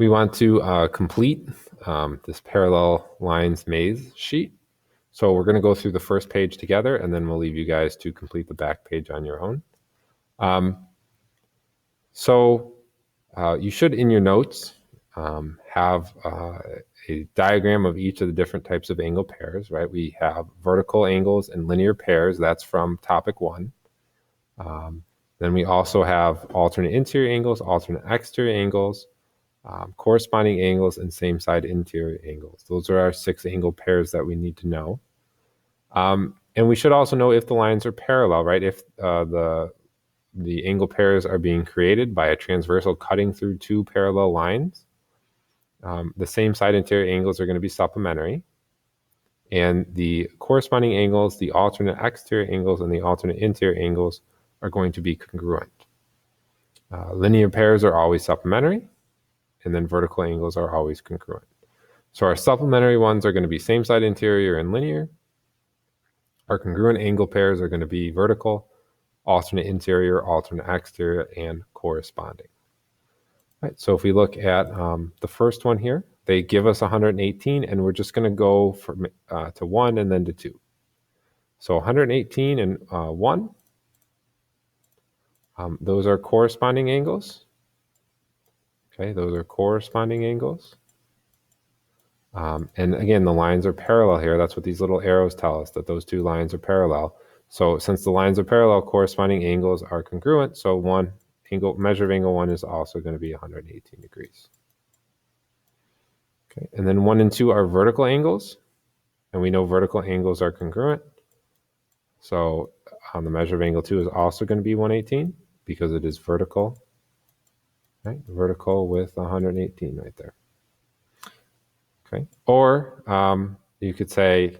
We want to complete this parallel lines maze sheet. So we're going to go through the first page together, and then we'll leave you guys to complete the back page on your own. You should, in your notes, have a diagram of each of the different types of angle pairs, right? We have vertical angles and linear pairs. That's from topic 1. Then we also have alternate interior angles, alternate exterior angles, corresponding angles, and same side interior angles. Those are our 6 angle pairs that we need to know. And we should also know if the lines are parallel, right? If the angle pairs are being created by a transversal cutting through 2 parallel lines, the same side interior angles are going to be supplementary. And the corresponding angles, the alternate exterior angles, and the alternate interior angles are going to be congruent. Linear pairs are always supplementary, and then vertical angles are always congruent. So our supplementary ones are going to be same side interior and linear. Our congruent angle pairs are going to be vertical, alternate interior, alternate exterior, and corresponding. Right, so if we look at the first one here, they give us 118, and we're just going to go from, to 1 and then to 2. So 118 and 1, those are corresponding angles. Okay, those are corresponding angles. And again, the lines are parallel here. That's what these little arrows tell us, that those 2 lines are parallel. So since the lines are parallel, corresponding angles are congruent. So measure of angle 1 is also going to be 118 degrees. Okay, and then 1 and 2 are vertical angles. And we know vertical angles are congruent. So the measure of angle 2 is also going to be 118 because it is vertical. Right? Vertical with 118 right there. Okay. Or you could say,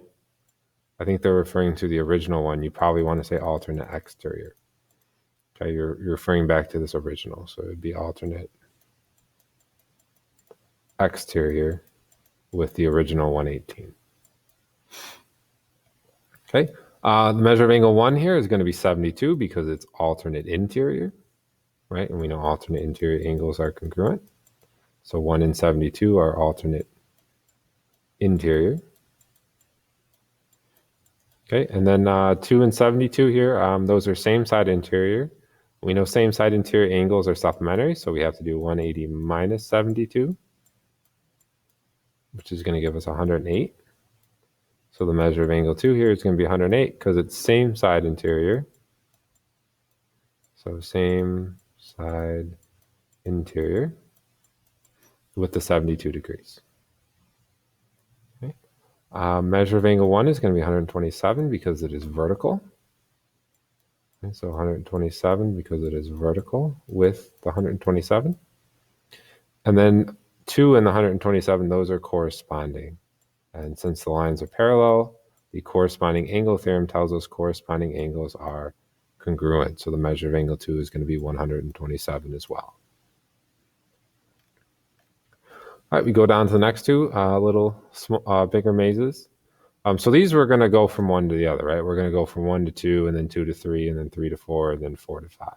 I think they're referring to the original one. You probably want to say alternate exterior. Okay, you're referring back to this original. So it would be alternate exterior with the original 118. Okay. The measure of angle 1 here is going to be 72 because it's alternate interior. Right? And we know alternate interior angles are congruent. So 1 and 72 are alternate interior. Okay, and then 2 and 72 here, those are same side interior. We know same side interior angles are supplementary, so we have to do 180 minus 72, which is going to give us 108. So the measure of angle 2 here is going to be 108 because it's same side interior. So same side interior with the 72 degrees. Okay. Measure of angle 1 is going to be 127 because it is vertical. Okay, so 127 because it is vertical with the 127. And then 2 and the 127, those are corresponding. And since the lines are parallel, the corresponding angle theorem tells us corresponding angles are congruent. So the measure of angle 2 is going to be 127 as well. All right, we go down to the next 2 bigger mazes. So these we're going to go from 1 to the other, right? We're going to go from 1 to 2, and then 2 to 3, and then 3 to 4, and then 4 to 5.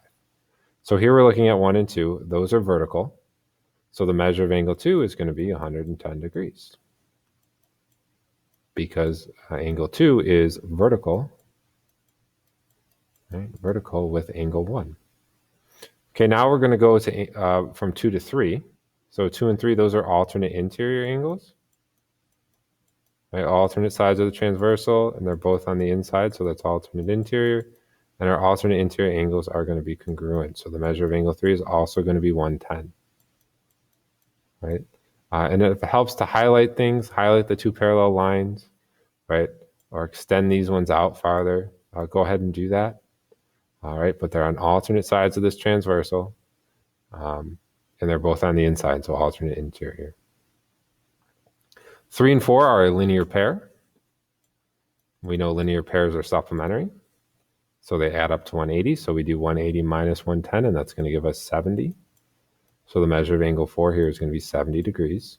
So here we're looking at 1 and 2. Those are vertical. So the measure of angle 2 is going to be 110 degrees because angle 2 is vertical, right? Vertical with angle 1. Okay, now we're going to go to from 2 to 3. So 2 and 3, those are alternate interior angles. Right? Alternate sides of the transversal, and they're both on the inside, so that's alternate interior. And our alternate interior angles are going to be congruent. So the measure of angle 3 is also going to be 110. Right? And if it helps to highlight things, highlight the 2 parallel lines, right? Or extend these ones out farther, go ahead and do that. All right, but they're on alternate sides of this transversal. And they're both on the inside, so alternate interior. 3 and 4 are a linear pair. We know linear pairs are supplementary, so they add up to 180. So we do 180 minus 110, and that's going to give us 70. So the measure of angle 4 here is going to be 70 degrees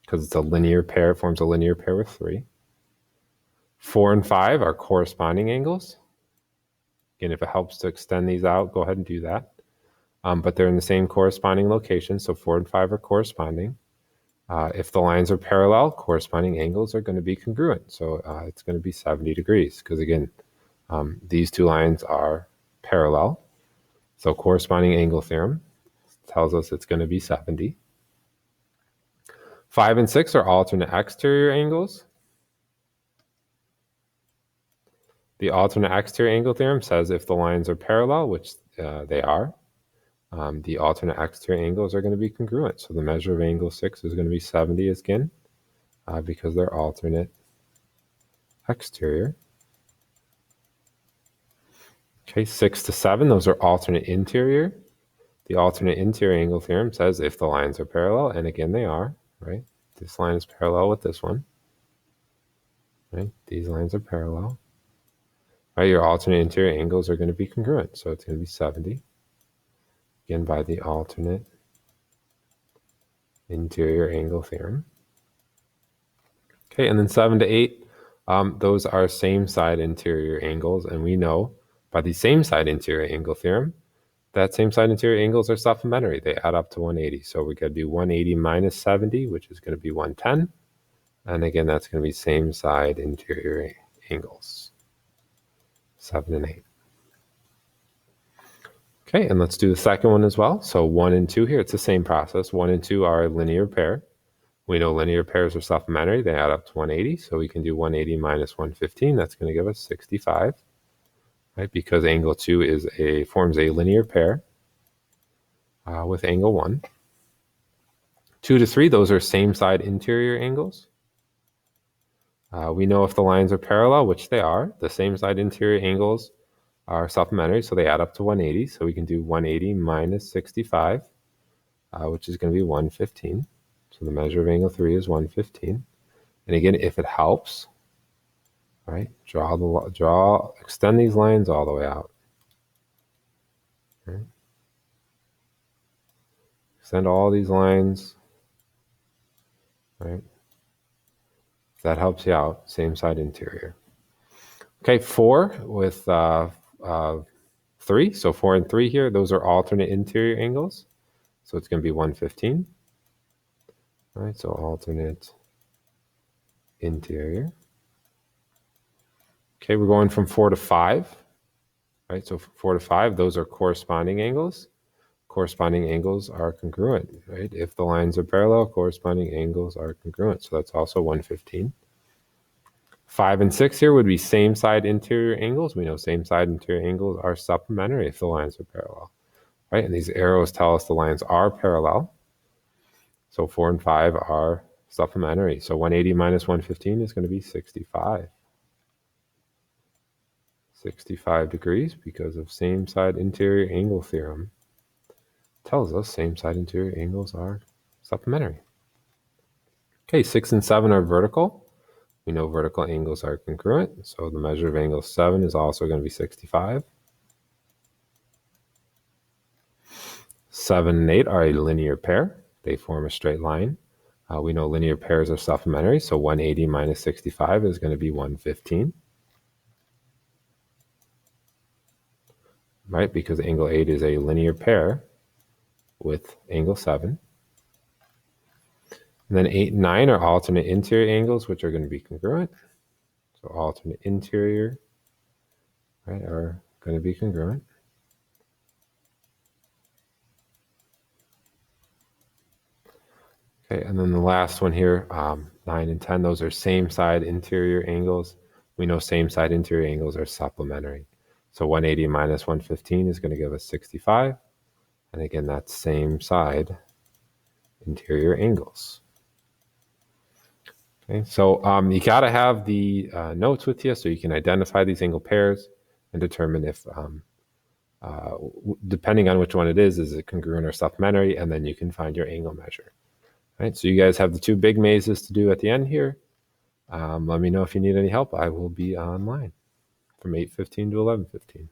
because it's a linear pair, forms a linear pair with 3. 4 and 5 are corresponding angles. Again, if it helps to extend these out, go ahead and do that. but they're in the same corresponding location, so 4 and 5 are corresponding. If the lines are parallel, corresponding angles are going to be congruent, so it's going to be 70 degrees, because again, these two lines are parallel, so corresponding angle theorem tells us it's going to be 70. 5 and 6 are alternate exterior angles. The alternate exterior angle theorem says if the lines are parallel, which they are, the alternate exterior angles are going to be congruent. So the measure of angle 6 is going to be 70 again, because they're alternate exterior. Okay, 6 to 7, those are alternate interior. The alternate interior angle theorem says if the lines are parallel, and again they are, right? This line is parallel with this one, right? These lines are parallel. Right, your alternate interior angles are going to be congruent, so it's going to be 70. Again, by the alternate interior angle theorem. Okay, and then 7 to 8, those are same side interior angles, and we know by the same side interior angle theorem that same side interior angles are supplementary. They add up to 180. So we got to do 180 minus 70, which is going to be 110. And again, that's going to be same side interior angles, 7 and 8. Okay, and let's do the second one as well. So 1 and 2 here, it's the same process. 1 and 2 are a linear pair. We know linear pairs are supplementary. They add up to 180. So we can do 180 minus 115. That's going to give us 65. Right, because angle 2 forms a linear pair with angle 1. 2 to 3, those are same side interior angles. We know if the lines are parallel, which they are, the same side interior angles are supplementary, so they add up to 180. So we can do 180 minus 65, which is going to be 115. So the measure of angle 3 is 115. And again, if it helps, right, extend these lines all the way out. Right? Extend all these lines, right? If that helps you out, same side interior. Okay, 4 with 3. So 4 and 3 here, those are alternate interior angles. So it's going to be 115. All right, so alternate interior. Okay, we're going from 4 to 5. Right, so 4 to 5, those are corresponding angles. Corresponding angles are congruent, right? If the lines are parallel, corresponding angles are congruent. So that's also 115. 5 and 6 here would be same side interior angles. We know same side interior angles are supplementary if the lines are parallel, right? And these arrows tell us the lines are parallel. So 4 and 5 are supplementary. So 180 minus 115 is going to be 65. 65 degrees because of same side interior angle theorem. Tells us same side interior angles are supplementary. Okay, 6 and 7 are vertical. We know vertical angles are congruent, so the measure of angle 7 is also going to be 65. 7 and 8 are a linear pair. They form a straight line. We know linear pairs are supplementary, so 180 minus 65 is going to be 115. Right, because angle 8 is a linear pair with angle 7. And then 8 and 9 are alternate interior angles, which are going to be congruent. So alternate interior, right, are going to be congruent. Okay, and then the last one here, 9 and 10, those are same side interior angles. We know same side interior angles are supplementary. So 180 minus 115 is going to give us 65. And again, that's same side interior angles. Okay, so you got to have the notes with you so you can identify these angle pairs and determine if, depending on which one it is it congruent or supplementary, and then you can find your angle measure. Right, so you guys have the 2 big mazes to do at the end here. Let me know if you need any help. I will be online from 8:15 to 11:15.